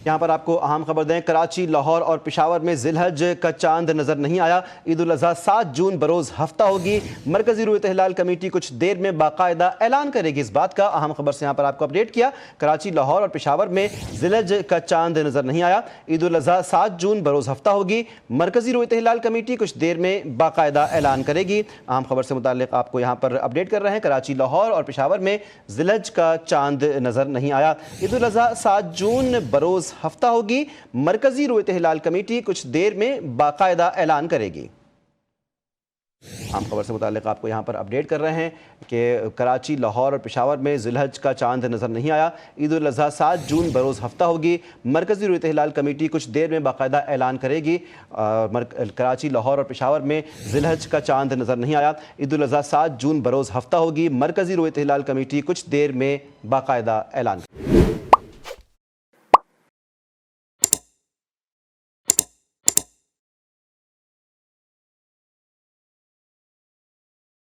यहाँ पर आपको अहम खबर दें, कराची, लाहौर और पेशावर में जिलहज का चांद नजर नहीं आया। ईद उल अज़हा 7 जून बरोज हफ्ता होगी। मरकजी रूयत हिलाल कमेटी कुछ देर में बाकायदा ऐलान करेगी। इस बात का अहम खबर से यहाँ पर आपको अपडेट किया। कराची, लाहौर और पेशावर में जिलहज का चांद नजर नहीं आया। ईद उल अज़हा 7 जून बरोज हफ्ता होगी। मरकजी रूयत हिलाल कमेटी कुछ देर में बाकायदा ऐलान करेगी। अहम खबर से मुताल्लिक आपको यहाँ पर अपडेट कर रहे हैं। कराची, लाहौर और पेशावर में जिलहज का चांद नजर नहीं आया। ईद उल अज़हा 7 जून बरोज हफ्ता होगी। मरकजी रूयत हिलाल कमेटी कुछ देर में बाकायदा ऐलान करेगी। आम खबर से मुताल्लिक आपको यहाँ पर अपडेट कर रहे हैं कि कराची, लाहौर और पेशावर में जिलहज का चांद नज़र नहीं आया। ईद उल अज़हा 7 जून बरोज़ हफ्ता होगी। मरकजी रूयत हिलाल कमेटी कुछ देर में बाकायदा ऐलान करेगी। कराची, लाहौर और पेशावर में जिलहज का चांद नज़र नहीं आया। ईद उल अज़हा 7 जून बरोज़ हफ्ता होगी। मरकजी रूयत हिलाल कमेटी कुछ देर में बाकायदा ऐलान